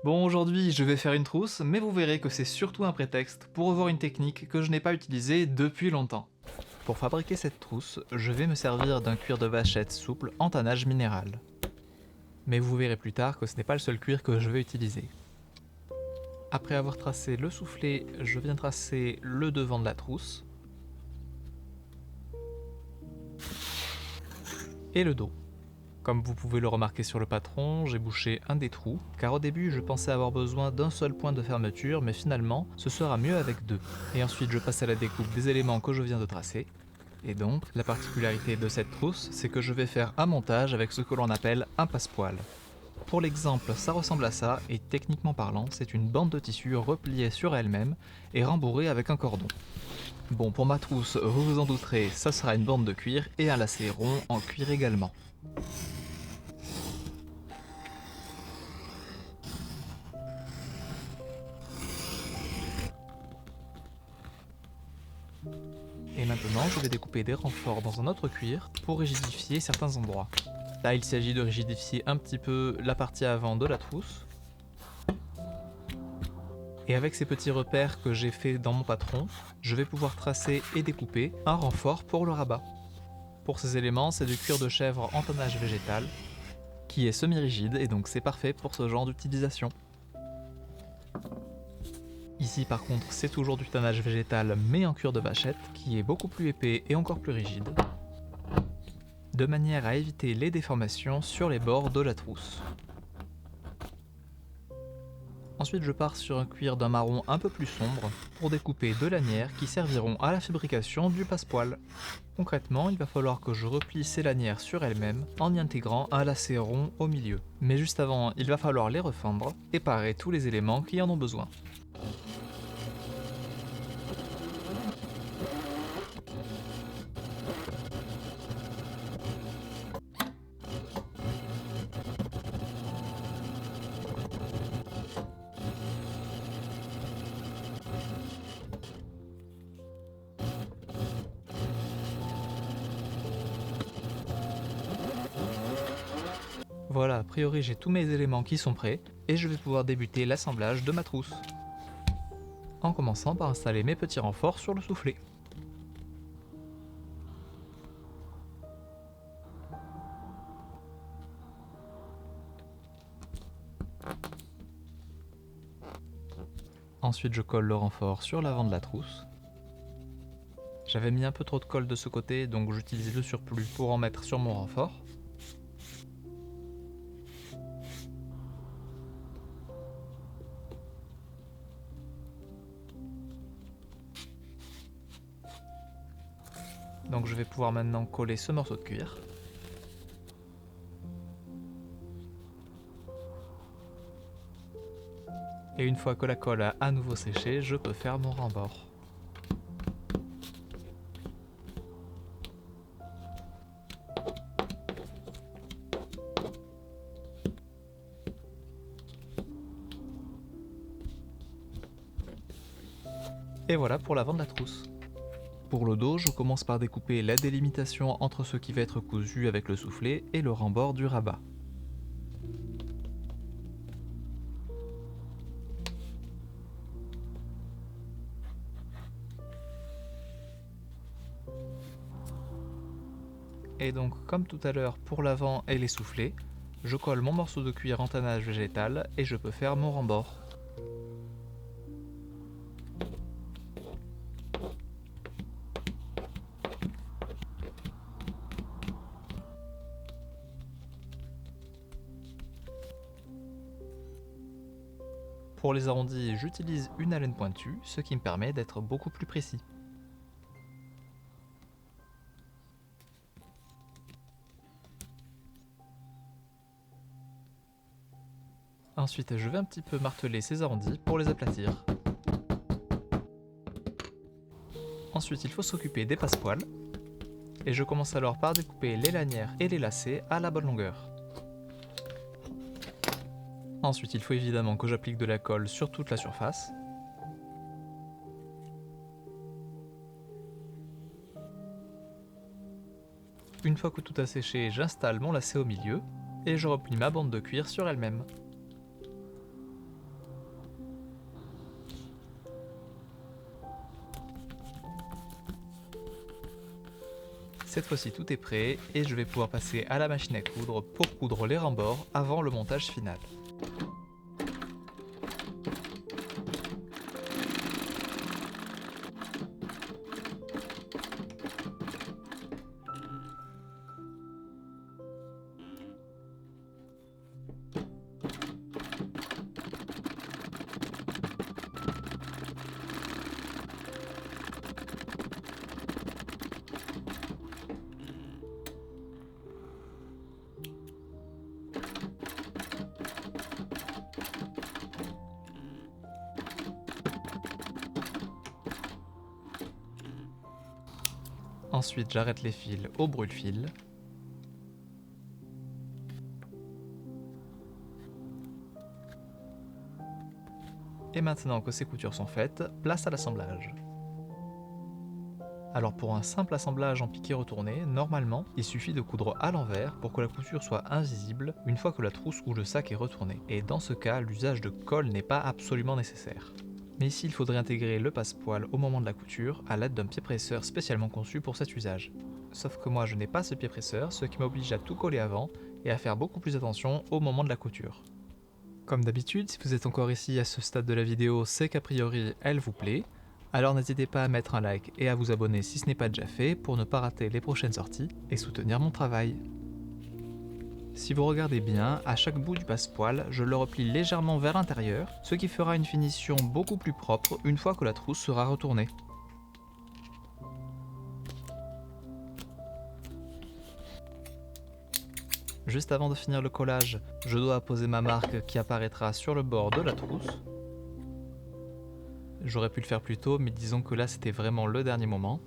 Bon, aujourd'hui je vais faire une trousse, mais vous verrez que c'est surtout un prétexte pour revoir une technique que je n'ai pas utilisée depuis longtemps. Pour fabriquer cette trousse, je vais me servir d'un cuir de vachette souple en tannage minéral. Mais vous verrez plus tard que ce n'est pas le seul cuir que je vais utiliser. Après avoir tracé le soufflet, je viens tracer le devant de la trousse et le dos. Comme vous pouvez le remarquer sur le patron, j'ai bouché un des trous, car au début je pensais avoir besoin d'un seul point de fermeture, mais finalement ce sera mieux avec deux. Et ensuite je passe à la découpe des éléments que je viens de tracer. Et donc, la particularité de cette trousse, c'est que je vais faire un montage avec ce que l'on appelle un passepoil. Pour l'exemple, ça ressemble à ça, et techniquement parlant, c'est une bande de tissu repliée sur elle-même et rembourrée avec un cordon. Bon, pour ma trousse, vous vous en douterez, ça sera une bande de cuir et un lacet rond en cuir également. Et maintenant, je vais découper des renforts dans un autre cuir pour rigidifier certains endroits. Là, il s'agit de rigidifier un petit peu la partie avant de la trousse. Et avec ces petits repères que j'ai fait dans mon patron, je vais pouvoir tracer et découper un renfort pour le rabat. Pour ces éléments, c'est du cuir de chèvre en tannage végétal, qui est semi-rigide et donc c'est parfait pour ce genre d'utilisation. Ici par contre c'est toujours du tannage végétal mais en cuir de vachette, qui est beaucoup plus épais et encore plus rigide, de manière à éviter les déformations sur les bords de la trousse. Ensuite je pars sur un cuir d'un marron un peu plus sombre pour découper deux lanières qui serviront à la fabrication du passepoil. Concrètement, il va falloir que je replie ces lanières sur elles-mêmes en y intégrant un lacet rond au milieu. Mais juste avant, il va falloir les refendre et parer tous les éléments qui en ont besoin. Voilà, a priori j'ai tous mes éléments qui sont prêts et je vais pouvoir débuter l'assemblage de ma trousse. En commençant par installer mes petits renforts sur le soufflet. Ensuite je colle le renfort sur l'avant de la trousse. J'avais mis un peu trop de colle de ce côté, donc j'utilise le surplus pour en mettre sur mon renfort. Donc je vais pouvoir maintenant coller ce morceau de cuir. Et une fois que la colle a à nouveau séché, je peux faire mon rembord. Et voilà pour l'avant de la trousse. Pour le dos, je commence par découper la délimitation entre ce qui va être cousu avec le soufflet et le rembord du rabat. Et donc, comme tout à l'heure pour l'avant et les soufflets, je colle mon morceau de cuir en tannage végétal et je peux faire mon rembord. Pour les arrondis, j'utilise une alène pointue, ce qui me permet d'être beaucoup plus précis. Ensuite, je vais un petit peu marteler ces arrondis pour les aplatir. Ensuite, il faut s'occuper des passepoils. Et je commence alors par découper les lanières et les lacets à la bonne longueur. Ensuite, il faut évidemment que j'applique de la colle sur toute la surface. Une fois que tout a séché, j'installe mon lacet au milieu et je replie ma bande de cuir sur elle-même. Cette fois-ci tout est prêt et je vais pouvoir passer à la machine à coudre pour coudre les rembords avant le montage final. Ensuite, j'arrête les fils au brûle-fil. Et maintenant que ces coutures sont faites, place à l'assemblage. Alors pour un simple assemblage en piqué retourné, normalement, il suffit de coudre à l'envers pour que la couture soit invisible une fois que la trousse ou le sac est retourné. Et dans ce cas, l'usage de colle n'est pas absolument nécessaire. Mais ici, il faudrait intégrer le passepoil au moment de la couture à l'aide d'un pied presseur spécialement conçu pour cet usage. Sauf que moi je n'ai pas ce pied presseur, ce qui m'oblige à tout coller avant et à faire beaucoup plus attention au moment de la couture. Comme d'habitude, si vous êtes encore ici à ce stade de la vidéo, c'est qu'a priori elle vous plaît. Alors n'hésitez pas à mettre un like et à vous abonner si ce n'est pas déjà fait pour ne pas rater les prochaines sorties et soutenir mon travail. Si vous regardez bien, à chaque bout du passepoil, je le replie légèrement vers l'intérieur, ce qui fera une finition beaucoup plus propre une fois que la trousse sera retournée. Juste avant de finir le collage, je dois apposer ma marque qui apparaîtra sur le bord de la trousse. J'aurais pu le faire plus tôt, mais disons que là c'était vraiment le dernier moment.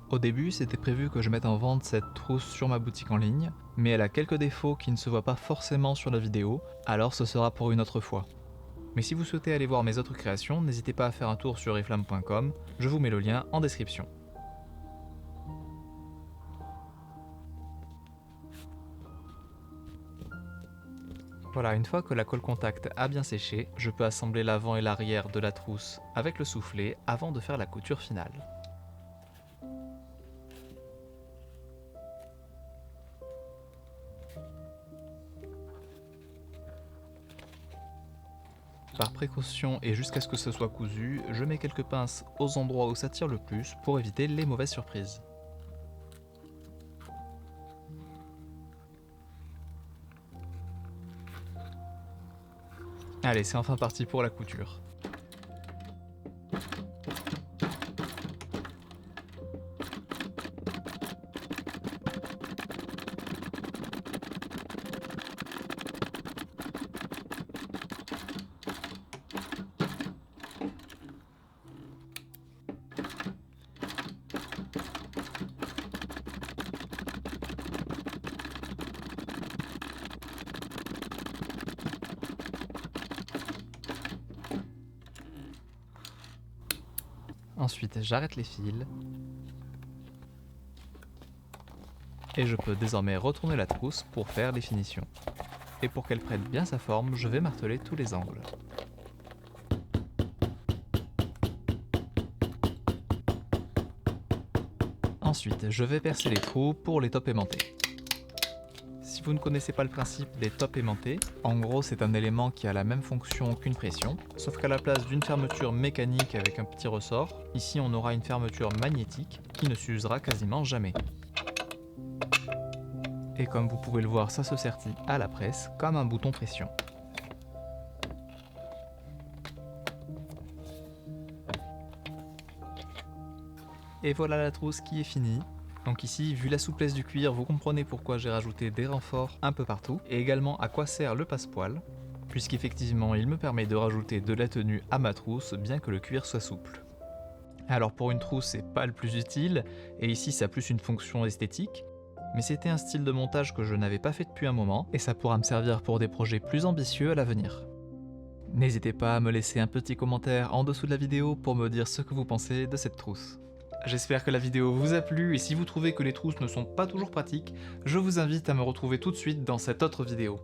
Au début, c'était prévu que je mette en vente cette trousse sur ma boutique en ligne, mais elle a quelques défauts qui ne se voient pas forcément sur la vidéo, alors ce sera pour une autre fois. Mais si vous souhaitez aller voir mes autres créations, n'hésitez pas à faire un tour sur iflam.com, je vous mets le lien en description. Voilà, une fois que la colle contact a bien séché, je peux assembler l'avant et l'arrière de la trousse avec le soufflet avant de faire la couture finale. Par précaution et jusqu'à ce que ce soit cousu, je mets quelques pinces aux endroits où ça tire le plus pour éviter les mauvaises surprises. Allez, c'est enfin parti pour la couture. Ensuite, j'arrête les fils. Et je peux désormais retourner la trousse pour faire les finitions. Et pour qu'elle prenne bien sa forme, je vais marteler tous les angles. Ensuite, je vais percer les trous pour les tops aimantés. Si vous ne connaissez pas le principe des tops aimantés, en gros c'est un élément qui a la même fonction qu'une pression, sauf qu'à la place d'une fermeture mécanique avec un petit ressort, ici on aura une fermeture magnétique qui ne s'usera quasiment jamais. Et comme vous pouvez le voir, ça se sertit à la presse comme un bouton pression. Et voilà la trousse qui est finie. Donc ici, vu la souplesse du cuir, vous comprenez pourquoi j'ai rajouté des renforts un peu partout, et également à quoi sert le passepoil, puisqu'effectivement il me permet de rajouter de la tenue à ma trousse, bien que le cuir soit souple. Alors pour une trousse, c'est pas le plus utile, et ici ça a plus une fonction esthétique, mais c'était un style de montage que je n'avais pas fait depuis un moment, et ça pourra me servir pour des projets plus ambitieux à l'avenir. N'hésitez pas à me laisser un petit commentaire en dessous de la vidéo pour me dire ce que vous pensez de cette trousse. J'espère que la vidéo vous a plu et si vous trouvez que les trousses ne sont pas toujours pratiques, je vous invite à me retrouver tout de suite dans cette autre vidéo.